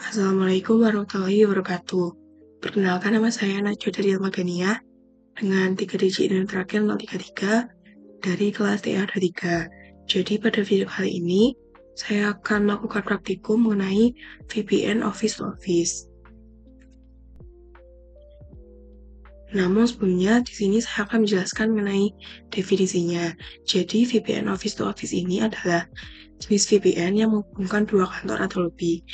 Assalamualaikum warahmatullahi wabarakatuh. Perkenalkan, nama saya Najwa dari Magania dengan 3 digit dan terakhir 033 dari kelas TA23. Jadi pada video kali ini saya akan melakukan praktikum mengenai VPN Office to Office. Namun sebelumnya di sini saya akan menjelaskan mengenai definisinya. Jadi VPN Office to Office ini adalah jenis VPN yang menghubungkan dua kantor atau lebih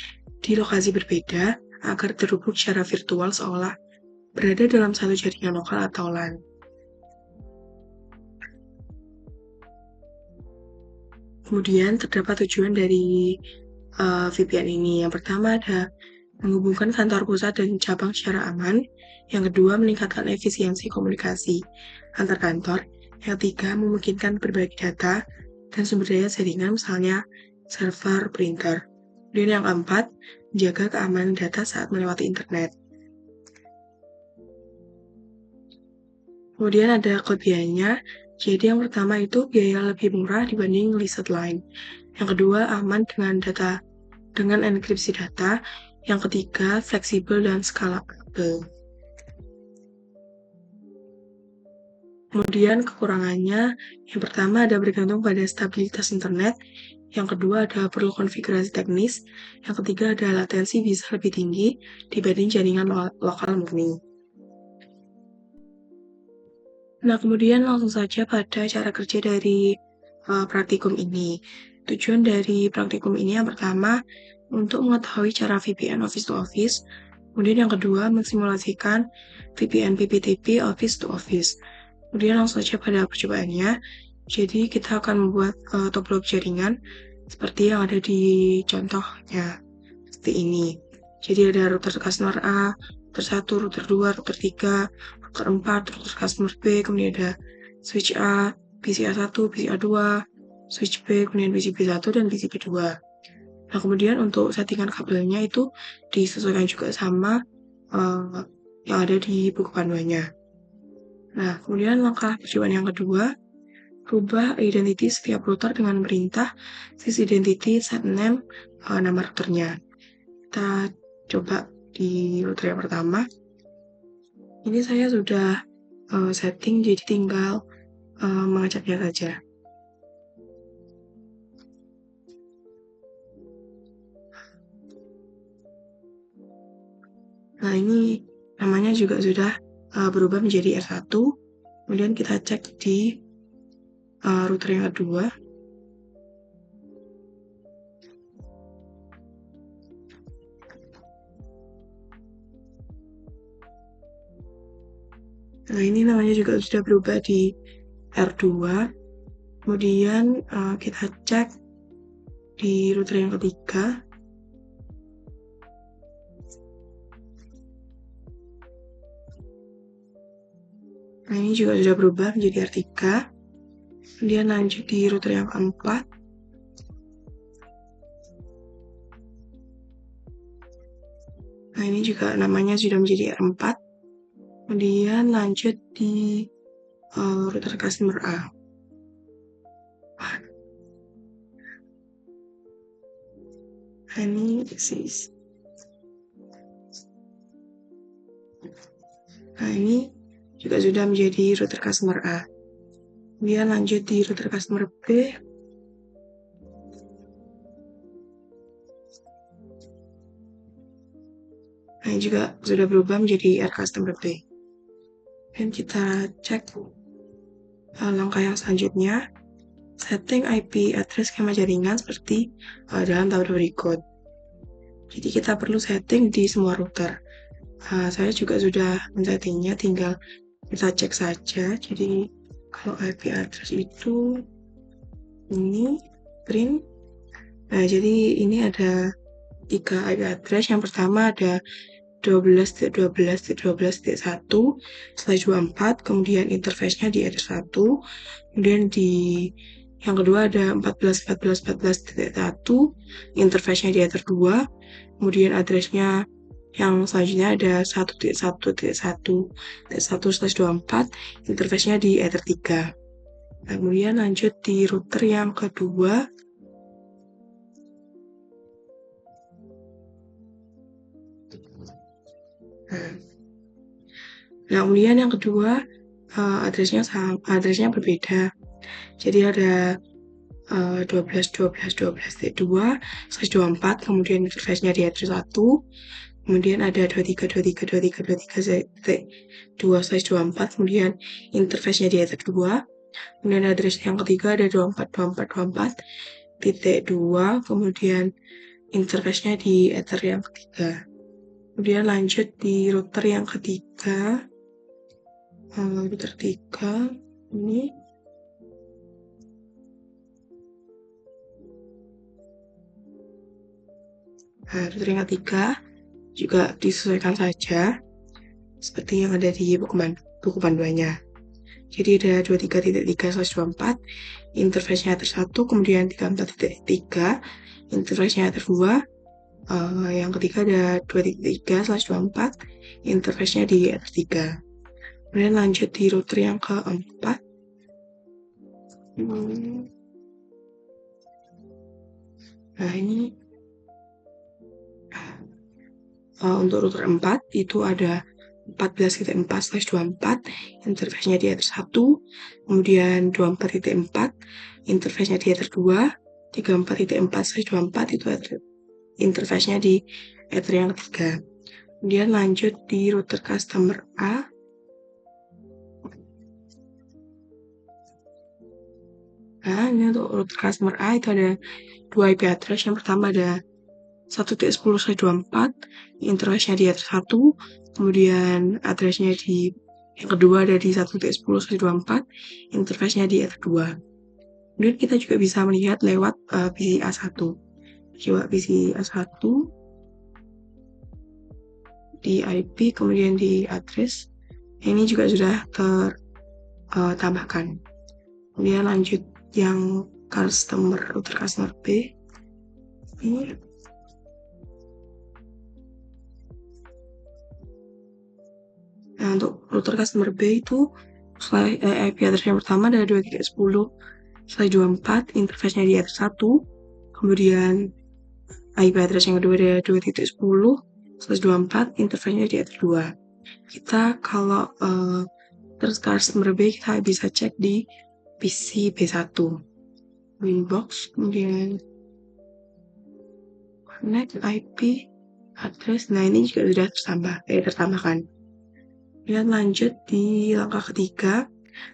di lokasi berbeda agar terhubung secara virtual seolah berada dalam satu jaringan lokal atau LAN. Kemudian terdapat tujuan dari VPN ini. Yang pertama ada menghubungkan kantor pusat dan cabang secara aman. Yang kedua, meningkatkan efisiensi komunikasi antar kantor. Yang ketiga, memungkinkan berbagi data dan sumber daya jaringan, misalnya server, printer. Kemudian yang keempat, menjaga keamanan data saat melewati internet. Kemudian ada kelebihannya. Jadi yang pertama itu biaya lebih murah dibanding riset lain. Yang kedua, aman dengan enkripsi data. Yang ketiga, fleksibel dan scalable. Kemudian kekurangannya, yang pertama ada bergantung pada stabilitas internet. Yang kedua ada perlu konfigurasi teknis. Yang ketiga ada latensi bisa lebih tinggi dibanding jaringan lokal murni. Nah, kemudian langsung saja pada cara kerja dari praktikum ini. Tujuan dari praktikum ini yang pertama, untuk mengetahui cara VPN Office to Office. Kemudian yang kedua, mensimulasikan VPN PPTP Office to Office. Kemudian langsung saja pada percobaannya. Jadi kita akan membuat topolog jaringan seperti yang ada di contohnya, seperti ini. Jadi ada router customer A, router 1, router 2, router 3, router 4, router customer B, kemudian ada switch A, PCA1, PCA2, switch B, kemudian PCB1 dan PCB2. Nah, kemudian untuk settingan kabelnya itu disesuaikan juga sama yang ada di buku panduannya. Nah, kemudian langkah percobaan yang kedua, rubah identity setiap router dengan perintah sysidentity setname nama routernya. Kita coba di router yang pertama. Ini saya sudah setting, jadi tinggal mengeceknya saja. Nah, ini namanya juga sudah berubah menjadi R1. Kemudian kita cek di router yang kedua. Nah, ini namanya juga sudah berubah di R2. Kemudian kita cek di router yang ketiga. Nah, ini juga sudah berubah menjadi R3. Kemudian lanjut di router yang keempat. Nah, ini juga namanya sudah menjadi R4. Kemudian lanjut di router customer A. Nah, ini Nah, ini juga sudah menjadi router customer A. Kemudian lanjut di router customer B. Nah, ini juga sudah berubah menjadi R customer B. Dan kita cek langkah yang selanjutnya, setting IP address skema jaringan seperti dalam tabel berikut. Jadi kita perlu setting di semua router. Saya juga sudah men-settingnya, tinggal kita cek saja. Jadi kalau IP address itu ini print. Nah, jadi ini ada 3 IP address. Yang pertama ada 12.12.12.1 /24, kemudian interface-nya di address 1, kemudian di yang kedua ada 14.14.14.1, interface-nya di address 2, kemudian address-nya yang selanjutnya ada 1.1.1.1/24, interface-nya di ether 3. Nah, kemudian lanjut di router yang kedua. Nah, kemudian yang kedua, addressnya berbeda. Jadi ada 12.12.12.2/24, kemudian interface-nya di address 1, kemudian ada 23.23.23.2/24, kemudian interface-nya di address 2, kemudian address yang ketiga ada 24.24.24.2, kemudian interface-nya di ether yang ketiga. Kemudian lanjut di router yang ketiga, router 3 ini. Nah, router yang ketiga juga disesuaikan saja seperti yang ada di buku panduannya. Jadi ada 23.3/24, interface-nya ether 1, kemudian 34.3, interface-nya ether 2, yang ketiga ada 2.3/24, interface-nya di ether 3. Kemudian lanjut di router yang keempat. Nah, ini untuk router 4 itu ada 14.4/24, interface-nya di ether 1, kemudian 24.4, interface-nya di ether 2, 34.4/24 itu interface-nya di ether yang ketiga. Kemudian lanjut di router customer A. Nah, ini untuk router customer A itu ada 2 IP address. Yang pertama ada 1.10/24, interface-nya di ether 1, kemudian address-nya di yang kedua ada di 1.10/24, interface-nya di ether 2. Kemudian kita juga bisa melihat lewat PC A1. Coba PC A1 di IP, kemudian di address. Ini juga sudah tertambahkan. Kemudian lanjut yang router customer B. Ini. Nah, untuk router customer B itu IP address yang pertama ada 23.10/24, interface-nya di ether 1, kemudian IP address yang kedua ada 2.10/24, interface-nya di ether 2. Kita kalau terus customer B kita bisa cek di PC B1, Winbox, kemudian connect IP address. Nah, ini juga sudah tertambahkan. Kemudian lanjut di langkah ketiga,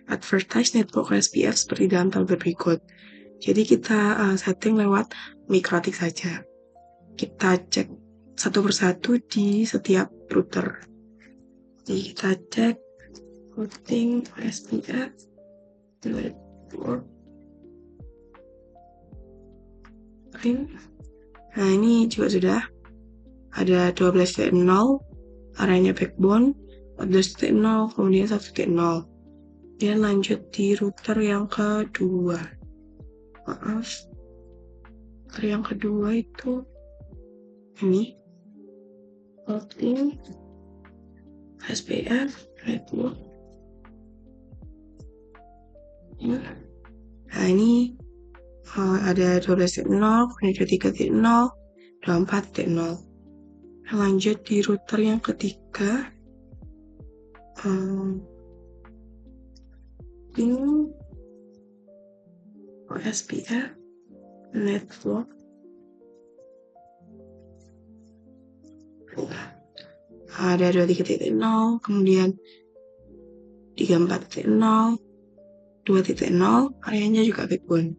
advertise network SPF seperti dalam tabel berikut. Jadi kita setting lewat MikroTik saja. Kita cek satu persatu di setiap router. Jadi kita cek routing SPF network. Nah, ini juga sudah ada 12.0, areanya backbone, 14.0, kemudian 1.0. Dan lanjut di router yang kedua. Router yang kedua itu ini. Routing SPF network. Nah, ini ada 12.0, kemudian 23.0, 24.0. Lanjut di router yang ketiga. Ini SPF network. Ada 23.0, kemudian 34.0, 2.0, areanya juga backbone.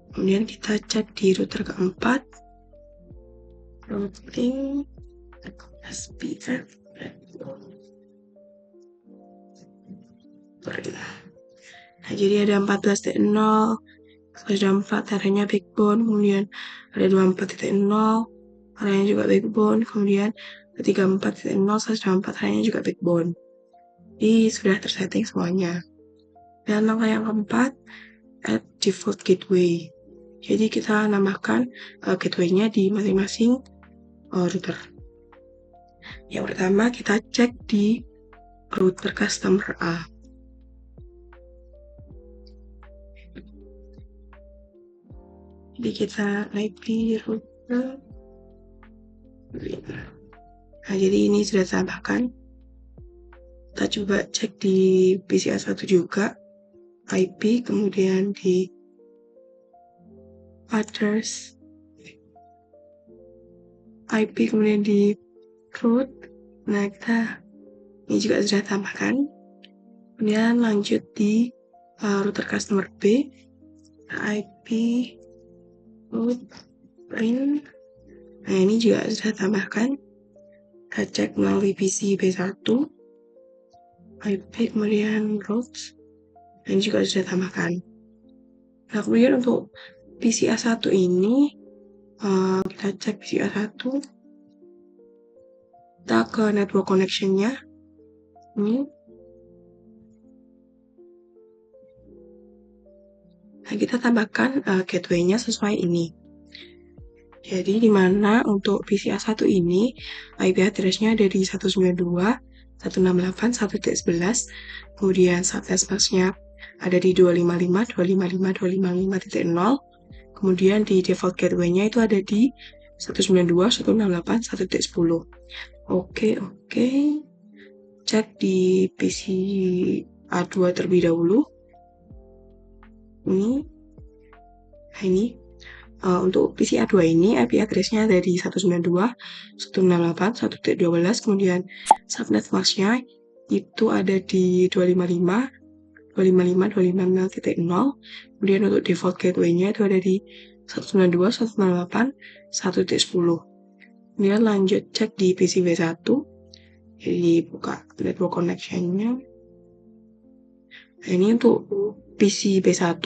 Kemudian kita cek di router keempat, routing SPF network. Nah, jadi ada 14.0/4, areanya backbone, kemudian ada 24.0, areanya juga backbone, kemudian 34.0/24, areanya juga backbone. Jadi sudah tersetting semuanya. Dan langkah yang keempat, add default gateway. Jadi kita nambahkan gateway-nya di masing-masing router. Yang pertama kita cek di router customer A. Jadi kita IP router. Nah, jadi ini sudah ditambahkan. kita coba cek di PCA1 juga, IP, kemudian di others, IP, kemudian di root. Nah, kita ini juga sudah tambahkan. Kemudian lanjut di router customer B, IP, root, print. Nah, ini juga sudah tambahkan. Kita cek melalui PC B1, IP, kemudian root. Ini juga sudah tambahkan. Nah, kemudian untuk PCA1 ini, kita cek PCA1, kita ke network connection-nya. Ini. Nah, kita tambahkan gateway-nya sesuai ini. Jadi, di mana untuk PCA1 ini, IP address-nya ada di 192.168.1.11, kemudian subnet mask-nya ada di 255.255.255.0, kemudian di default gateway-nya itu ada di 192.168.1.10. Oke. Cek di PCA2 terlebih dahulu. Ini. Untuk PCA2 ini IP address-nya ada di 192.168.1.12, kemudian subnet mask-nya itu ada di 255.255.255.0, kemudian untuk default gateway-nya itu ada di 192.168.1.10. Kemudian lanjut cek di PC B1, jadi buka network connection-nya. Nah, ini untuk PC B1,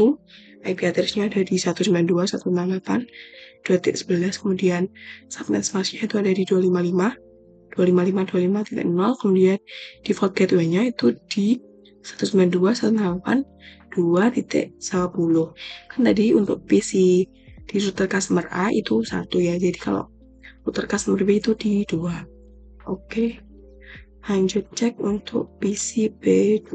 IP address-nya ada di 192.168.2.11, kemudian subnet mask-nya itu ada di 255.255.255.0, kemudian default gateway-nya itu di 192.168.2.10. Kan tadi untuk PC di router customer A itu 1 ya, jadi kalau router customer B itu di 2. Oke. Lanjut cek untuk PC B2.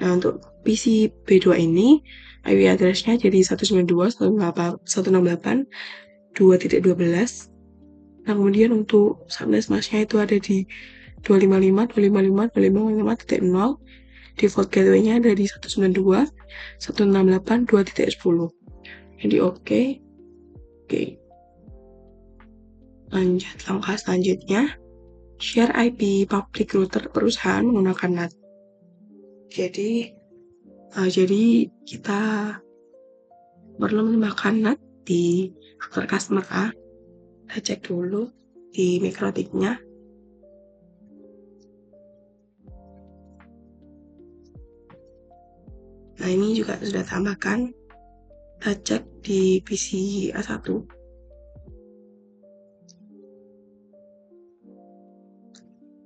Nah, untuk PC B2 ini IP address-nya jadi 192.168.2.12. Nah, kemudian untuk subnet mask-nya itu ada di 255.255.255.0. Default gateway-nya ada di 192.168.2.10. Jadi oke. Lanjut langkah selanjutnya, share IP public router perusahaan menggunakan NAT. Jadi kita perlu menambahkan NAT di router customer A. Kita cek dulu di mikrotiknya. Nah, ini juga sudah tambahkan. Kita cek di PC A1.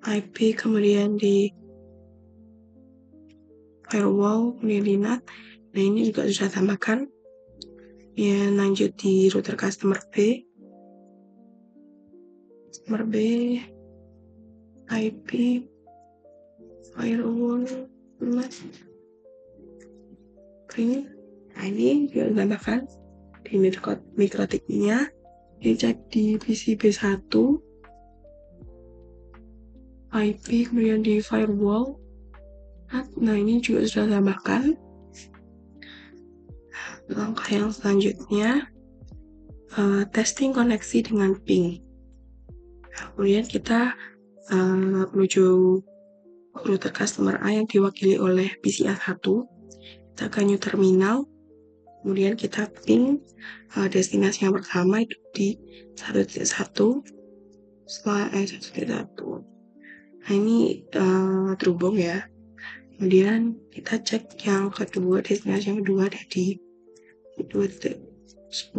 IP, kemudian di firewall, kemudian di NAT. Nah, ini juga sudah tambahkan. Ya, lanjut di router customer B. Customer B, IP, firewall, NAT, print. Nah, ini juga tambahkan di mikrotiknya. Dicek di PC B1, IP, kemudian di firewall. Nah, ini juga sudah tambahkan. Langkah yang selanjutnya, testing koneksi dengan ping. Kemudian kita menuju router customer A yang diwakili oleh PCA1. Kita ke new terminal, kemudian kita ping destinasi yang pertama itu di 1.1. Setelah 1.1. Nah, ini terhubung ya. Kemudian kita cek yang kedua, destinasi yang kedua ada di 2.10.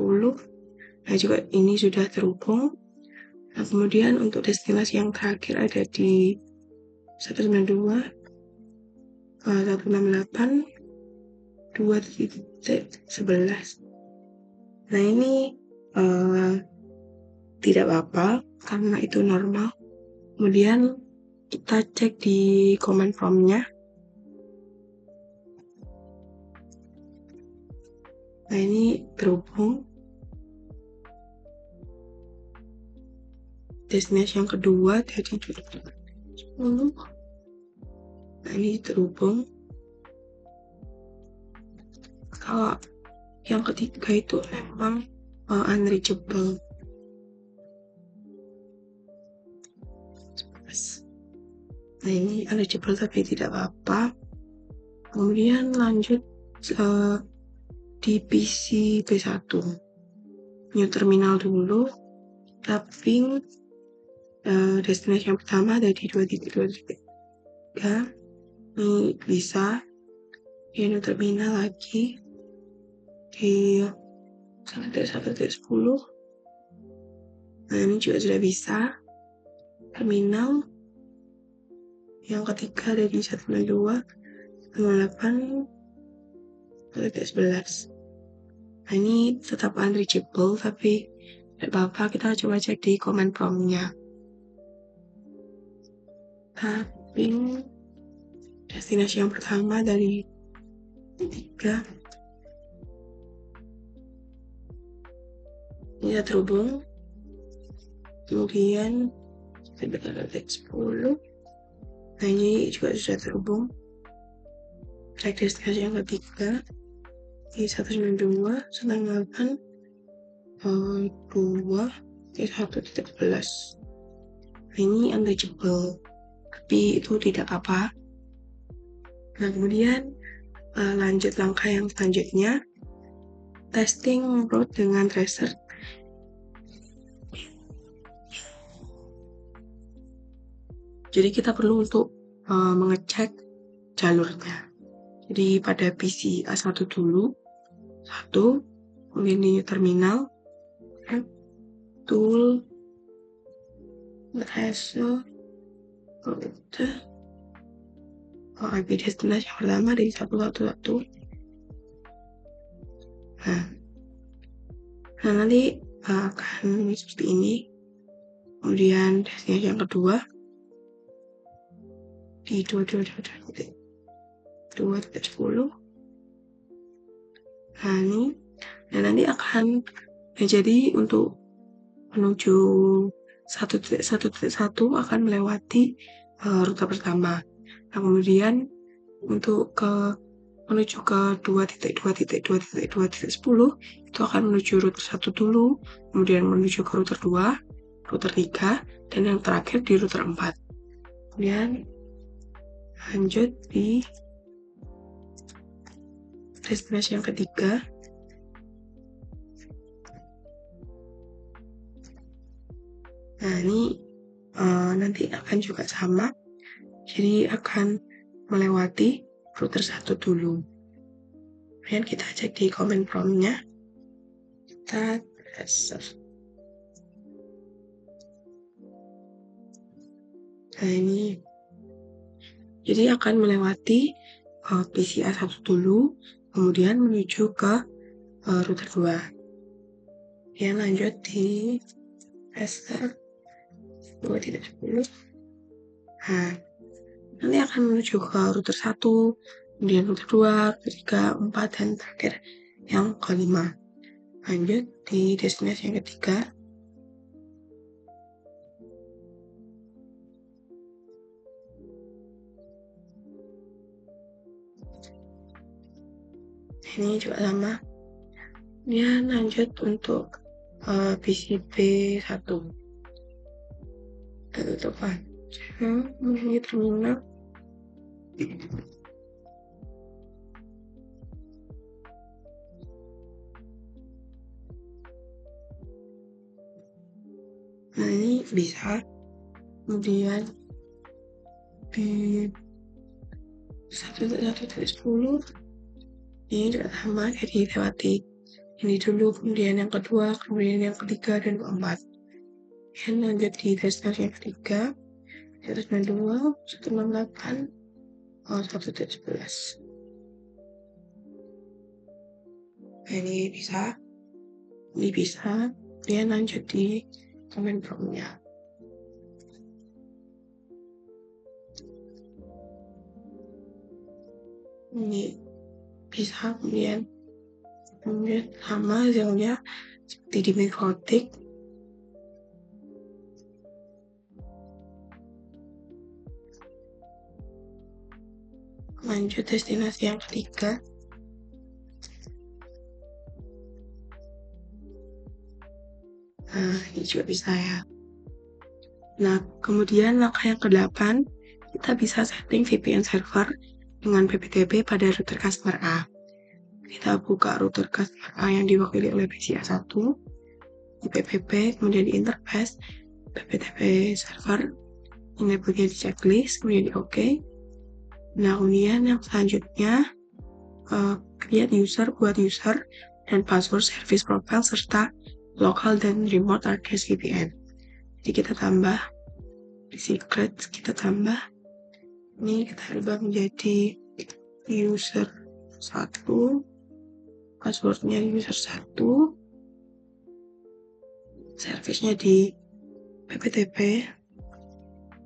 Nah, juga ini sudah terhubung. Nah, kemudian untuk destinasi yang terakhir ada di 192, 168, 2.11. Nah, ini tidak apa-apa karena itu normal. Kemudian kita cek di command prompt-nya. Nah, ini terhubung. destinasi yang kedua dari 10. Nah, ini terhubung. Kalau yang ketiga itu memang unreachable. Nah, ini unreachable tapi tidak apa-apa. Kemudian lanjut di PC B1. New terminal dulu. Tapping destinasi yang pertama ada di 2.2.3. Ini bisa di new terminal lagi di 1.1.10. Nah, ini juga sudah bisa. Terminal yang ketiga ada di 1.2.8 1.11. Nah, ini tetap unreachable tapi tidak apa-apa, kita coba cek di command prompt-nya. Tapping destinasi yang pertama dari 3. Ini terhubung. Kemudian 10. Nah, ini juga sudah terhubung. Cek destinasi yang ketiga di 192 198 2 1.11. Nah, ini unreachable tapi itu tidak apa. Nah, kemudian lanjut langkah yang selanjutnya, testing route dengan tracer. Jadi kita perlu untuk mengecek jalurnya. Jadi pada PC A1 dulu, 1, kemudian di terminal, tool, tracer, route, IP destinasi yang pertama dari 111. Nah, nanti akan seperti ini. Kemudian destinasi yang kedua di 2.10. Nah, ini. Dan nanti akan jadi untuk menuju 1.1 akan melewati rute pertama. Nah, kemudian untuk menuju ke 2.2.2.2.10 itu akan menuju router 1 dulu, kemudian menuju ke router 2, router 3, dan yang terakhir di router 4. Kemudian lanjut di destinasi yang ketiga. Nah, ini nanti akan juga sama. Jadi akan melewati router 1 dulu. Kemudian kita cek di command prompt-nya. Kita tracer. Nah, ini. Jadi akan melewati PC A1 dulu, kemudian menuju ke router 2. Kemudian lanjut di tracer 2.10. Nah, nanti akan menuju ke router 1, kemudian router 2, ketiga, 4, dan terakhir yang kelima. Lanjut di destinasi yang ketiga. Ini juga sama. Kemudian lanjut untuk PCB 1. Tutupan. Ini terminal. Nah, ini bisa. Kemudian di 1.1.10 ini juga sama, jadi lewati ini dulu, kemudian yang kedua, kemudian yang ketiga, dan keempat. Dan lanjut di destinasi yang ketiga 192 168 1.11. Nah, ini bisa. Kemudian lanjut di command prompt-nya. Ini bisa. Kemudian sama hasilnya seperti di Microtik. Lanjut destinasi yang ketiga. Nah, ini juga bisa ya. Nah, kemudian langkah yang ke-8, kita bisa setting VPN server dengan PPTP pada router customer A. Kita buka router customer A yang diwakili oleh PCI 1, di PPP, kemudian di interface, PPTP server, enable-nya di checklist, kemudian di OK. Nah, kemudian yang selanjutnya, create user, buat user, dan password service profile, serta local dan remote address VPN. Jadi kita tambah di secret, kita tambah ini, kita rubah menjadi user 1, passwordnya user 1, service-nya di PPTP,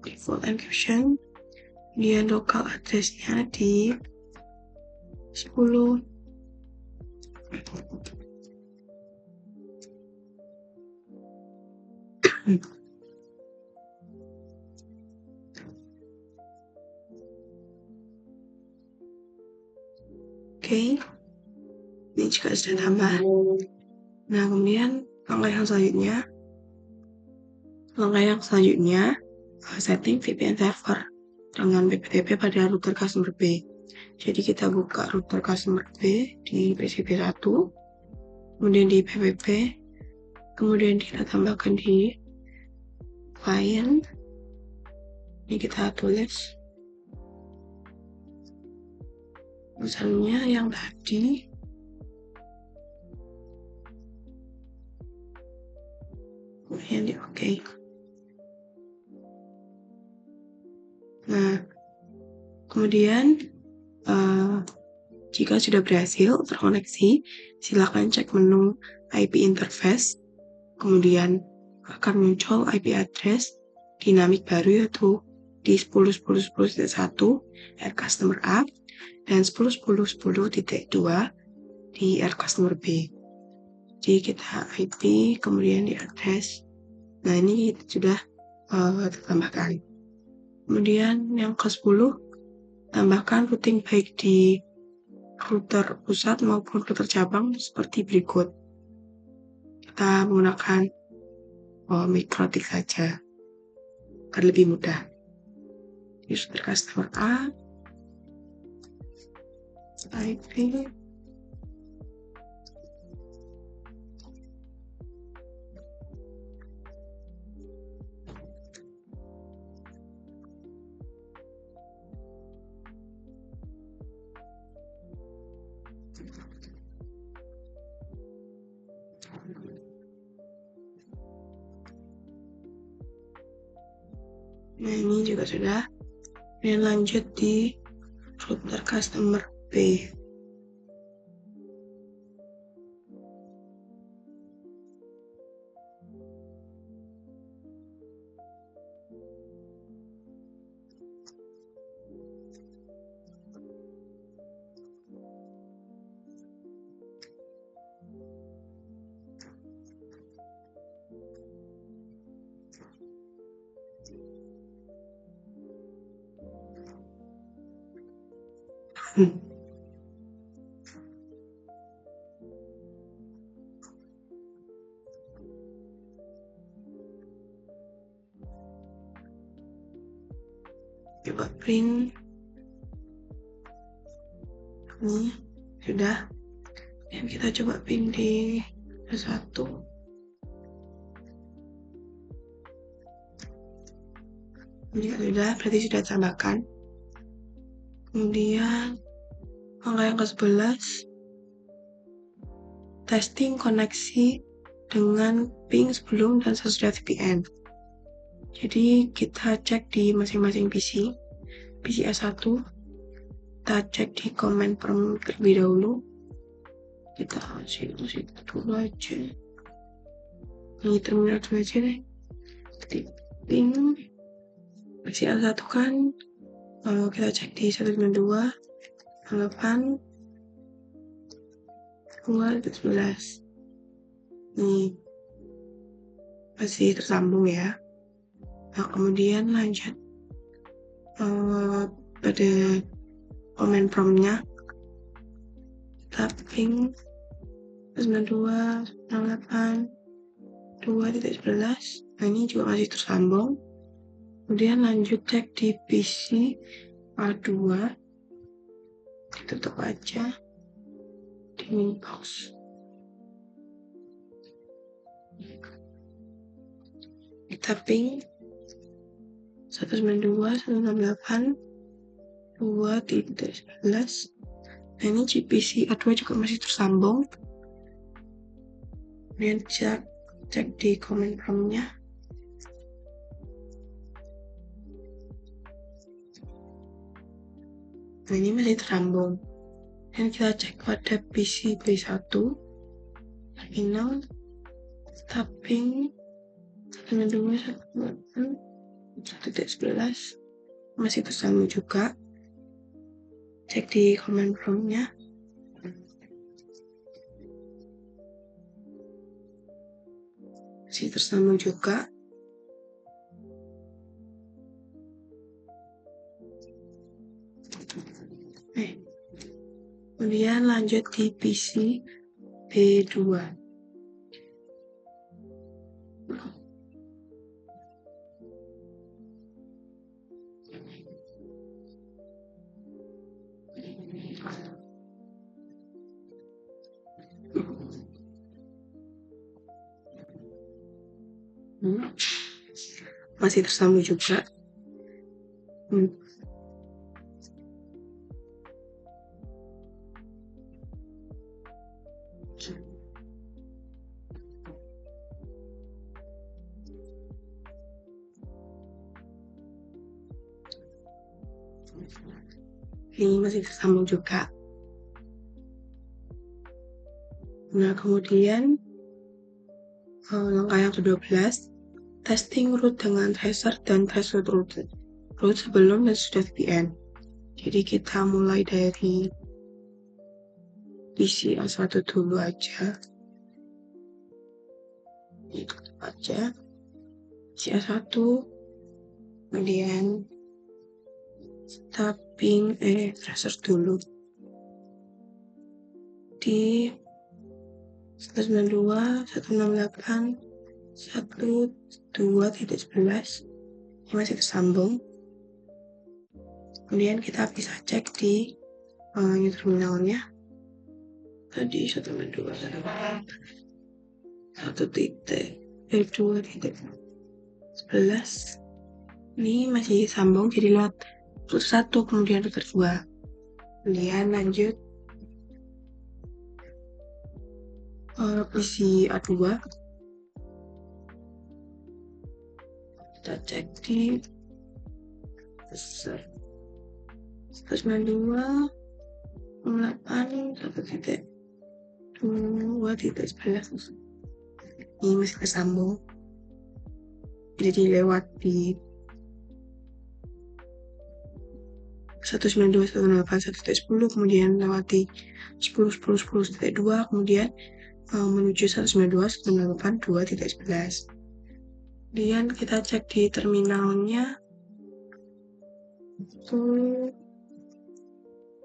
default encryption, kemudian local address-nya di 10. Oke, ini juga sudah tambah. Nah, kemudian langkah yang selanjutnya, setting VPN server dengan PPTP pada router customer B. Jadi kita buka router customer B di PCB1, kemudian di PPP, kemudian kita tambahkan di client. Ini kita tulis misalnya yang tadi, kemudian di OK. Nah, kemudian jika sudah berhasil terkoneksi, silakan cek menu IP interface, kemudian akan muncul IP address dinamik baru, yaitu di 10.10.10.1 R customer A dan 10.10.10.2 di R customer B. Jadi kita IP, kemudian di address. Nah, ini sudah ditambahkan. Kemudian yang ke-10, tambahkan routing baik di router pusat maupun router cabang seperti berikut. Kita menggunakan MikroTik saja agar lebih mudah. User customer A, IP, nah ini juga sudah. Dan lanjut di router customer B. Coba print. Ini sudah. Dan kita coba print di satu. Ini sudah, berarti sudah tambahkan. Kemudian angka yang ke-11, testing koneksi dengan ping sebelum dan sesudah VPN. Jadi kita cek di masing-masing PC S1, kita cek di command prompt terlebih dahulu. Kita situ dulu aja. Ini terminal dulu aja deh. Ketik ping PC S1 kan, kita cek di 192 8 211. Nih masih tersambung ya. Nah, kemudian lanjut pada comment prompt-nya, tapping 92, 98, 2.11. Nah, ini juga masih tersambung. Kemudian lanjut cek di PC A2, ditutup aja di Minbox. Tapping 192, 168, 2.11. Nah, ini GPC A2 juga masih tersambung. Kemudian cek di comment prompt-nya. Nah, ini masih tersambung. Dan kita cek pada PC B1, terminal, tapping 192, 168, 1.11. Masih tersambung juga. Cek di comment prompt-nya. Masih tersambung juga. Kemudian lanjut di PC B2. Masih tersambung juga. Ini masih tersambung juga. Nah, kemudian langkah yang ke-12, testing root dengan tracer dan threshold root sebelum dan sudah VPN. Jadi kita mulai dari PC A1 dulu aja. Tutup aja PC A1, kemudian tapping tracer dulu di 192, 168, 12.11. Ini masih tersambung. Kemudian kita bisa cek di new terminalnya. Tadi 192, 2.11. Ini masih sambung, jadi lewat router 1, kemudian router 2. Kemudian lanjut PC A2. Kita cek di 192, 8, 1.2.11. Ini masih tersambung. Jadi lewat di 192, 168, 1.10, kemudian lewati 10, 10, 10.2, kemudian menuju 192, 168, 2.11. Kemudian kita cek di terminalnya.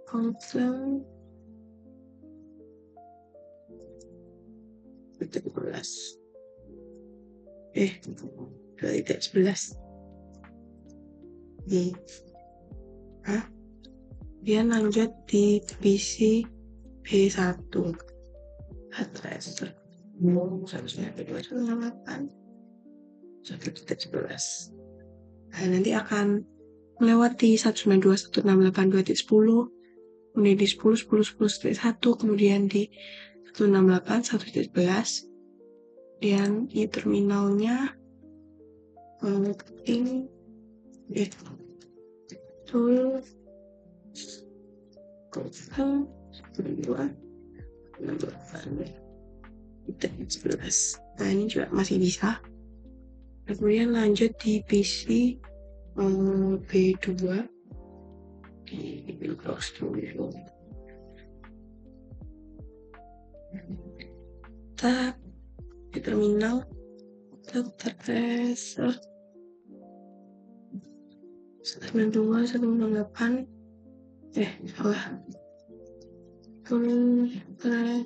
Confirm 2.11. 2.11. Kemudian lanjut di PC B1. Tracer 192, 1.11. Nah, nanti akan melewati 192, 168, 2.10, kemudian di 10, 10, 10.1, kemudian di 168, 1.11. Dan di terminalnya ini tool 11. Nah, ini juga masih bisa. Kemudian lanjut di PC B2 di Windows dulu. Kita di terminal tracer 192, 168, salah.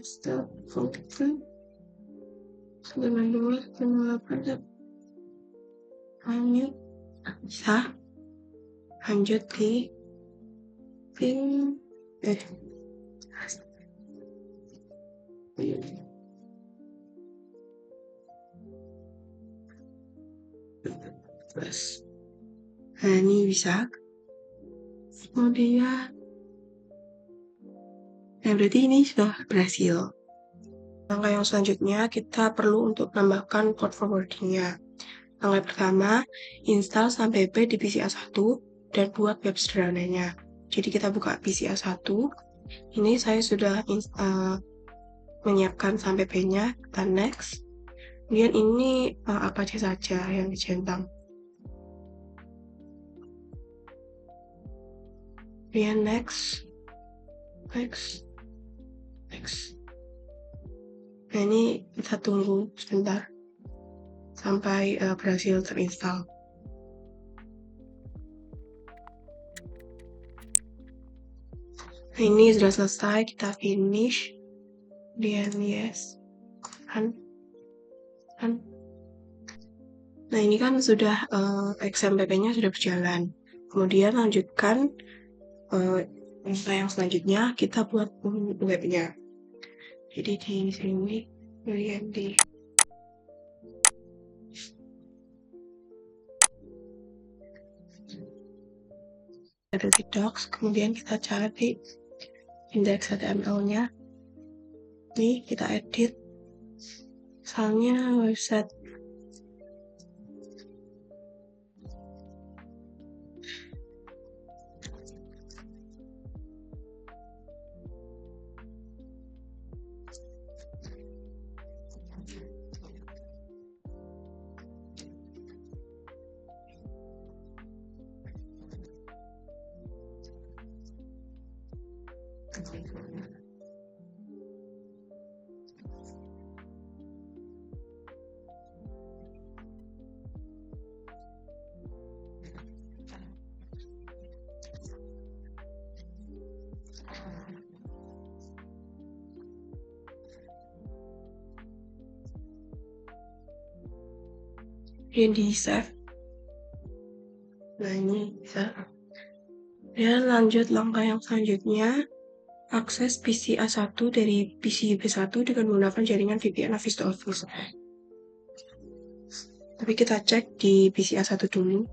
Stop function 92 98 lanjut bisa lanjut di pin terus nah ini bisa kemudian nah berarti ini sudah berhasil. Langkah yang selanjutnya kita perlu untuk menambahkan port forwarding-nya. Langkah pertama, install SAMPP di PC A1 dan buat web sederhananya. Jadi kita buka PC A1. Ini saya sudah menyiapkan SAMPP-nya, kita next. Kemudian ini apa saja yang dicentang. Kemudian next. Nah ini kita tunggu sebentar sampai berhasil terinstall. Nah ini sudah selesai, kita finish. Kemudian yes. Nah ini kan sudah XMPP-nya sudah berjalan. Kemudian lanjutkan yang selanjutnya kita buat webnya. Jadi di sini kemudian di ada di docs, kemudian kita cari index HTML-nya. Ini kita edit misalnya website yang di save. Nah ini bisa. Dan lanjut langkah yang selanjutnya, akses PC A1 dari PC B1 dengan menggunakan jaringan VPN Office to Office. Tapi kita cek di PC A1 dulu,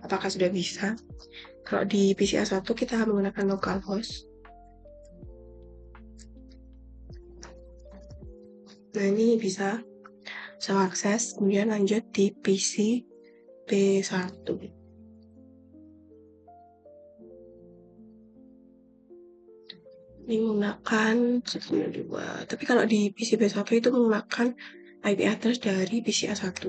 apakah sudah bisa. Kalau di PC A1 kita menggunakan localhost. Nah ini bisa akses, kemudian lanjut di PC B1. Ini menggunakan 192. Tapi kalau di PC B1 itu menggunakan IP address dari PC A1.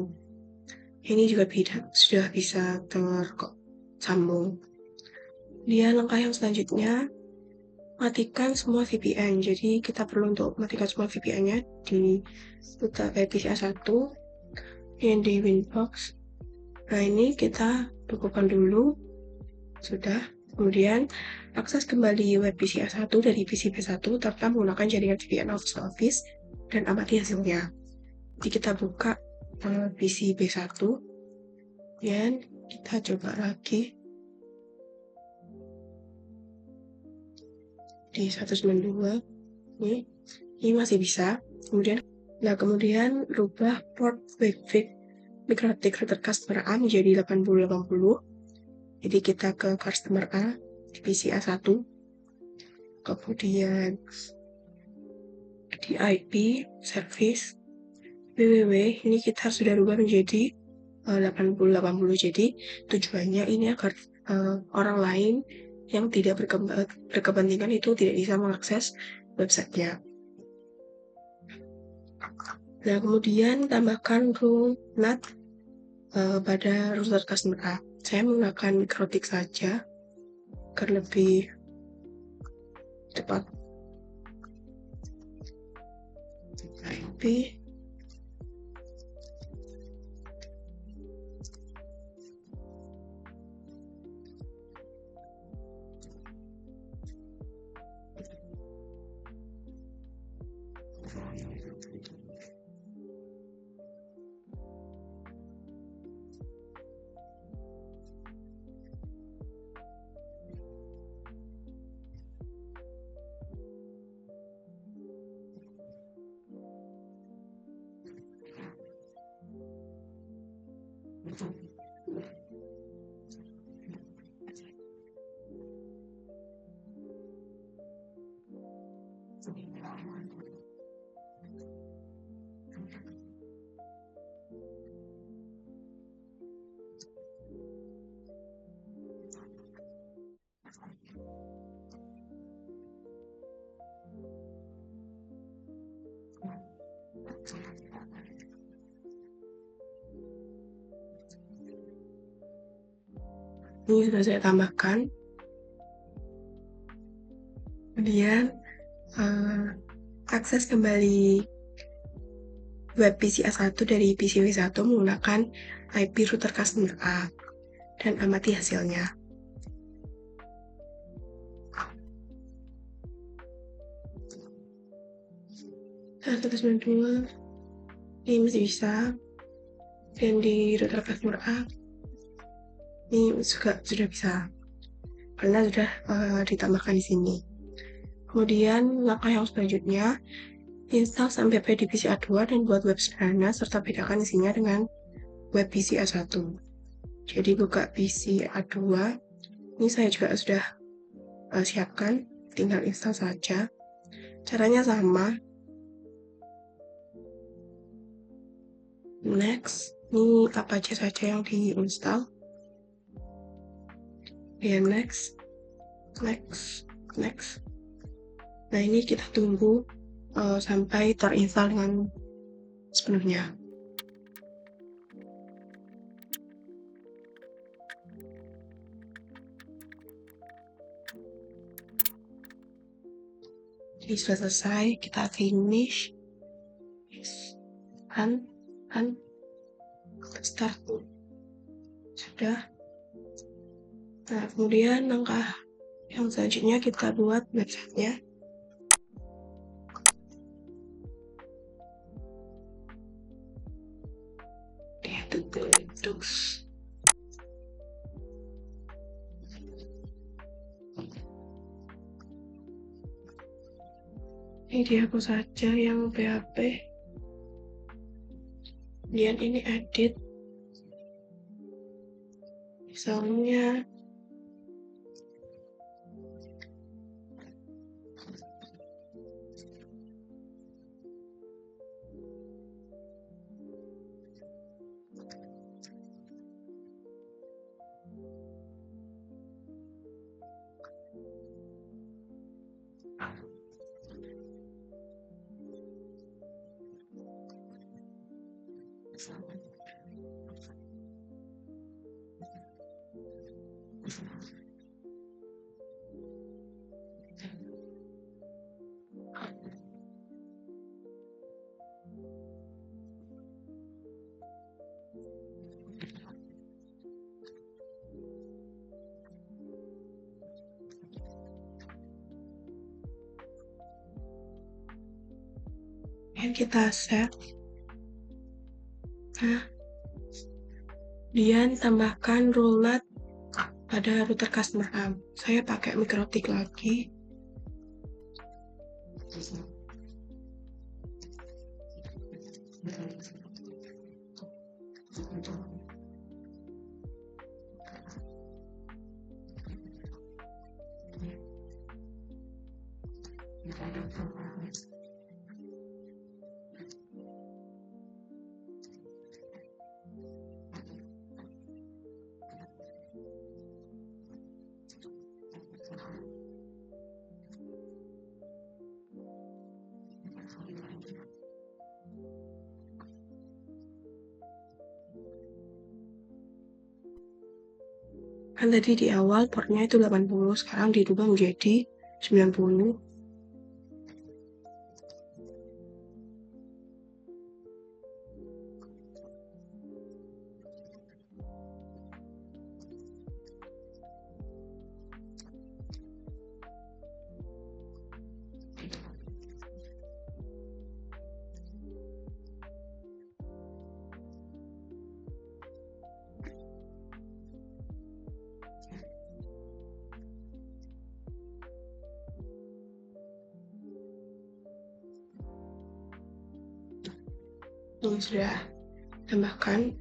Ini juga sudah bisa tersambung. Kemudian langkah yang selanjutnya, matikan semua VPN. Jadi kita perlu untuk matikan semua VPN-nya di PC A1 yang di Winbox. Nah ini kita bukukan dulu. Sudah. Kemudian akses kembali web PC A1 dari PC B1 tanpa menggunakan jaringan VPN Office dan amati hasilnya. Jadi kita buka PC B1 dan kita coba lagi di 192. Ini masih bisa. Kemudian rubah port MikroTik router customer A menjadi 8080. Jadi kita ke customer A di PC A1. Kemudian di IP service www ini kita sudah rubah menjadi 8080. Jadi tujuannya ini agar orang lain yang tidak berkepentingan itu tidak bisa mengakses websitenya. Nah kemudian tambahkan rule NAT pada router customer A. Saya menggunakan MikroTik saja agar lebih cepat. IP Ini sudah saya tambahkan. Kemudian akses kembali web PC A1 dari PC W1 menggunakan IP router customer A dan amati hasilnya. Nah, 192 ini masih bisa, dan di router customer A ini juga sudah bisa karena sudah ditambahkan di sini. Kemudian langkah yang selanjutnya, install sampai di PC A2 dan buat web sederhana serta bedakan isinya dengan web PC A1. Jadi buka PC A2, ini saya juga sudah siapkan, tinggal install saja. Caranya sama. Next, ini apa aja saja yang diinstal. Ya, next. Nah, ini kita tunggu sampai terinstall dengan sepenuhnya. Jadi sudah selesai, kita finish. Start. Sudah. Nah, kemudian langkah yang selanjutnya kita buat websitenya. Ini dia aku saja yang PHP. Kemudian ini edit. Misalnya yang kita save. Nah, kemudian tambahkan roulette pada router customer A. Saya pakai MikroTik lagi. Kan tadi di awal portnya itu 80, sekarang dirubah menjadi 90. Ini sudah tambahkan.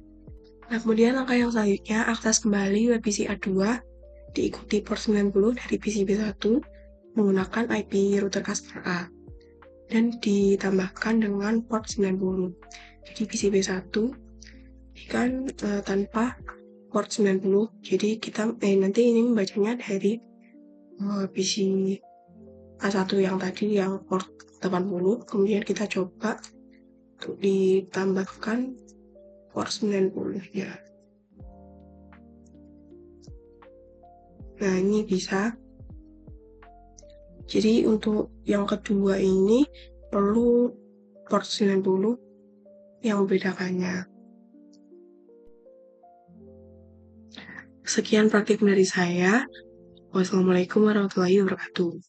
Nah, kemudian langkah yang selanjutnya, akses kembali web PCA2 diikuti port 90 dari PCB1 menggunakan IP router customer A dan ditambahkan dengan port 90. Jadi PCB1 ini kan tanpa port 90, jadi kita nanti ini membacanya dari PC A1 yang tadi yang port 80, kemudian kita coba untuk ditambahkan port 90 ya. Nah, ini bisa. Jadi untuk yang kedua ini perlu port 90 yang membedakannya. Sekian praktik dari saya. Wassalamualaikum warahmatullahi wabarakatuh.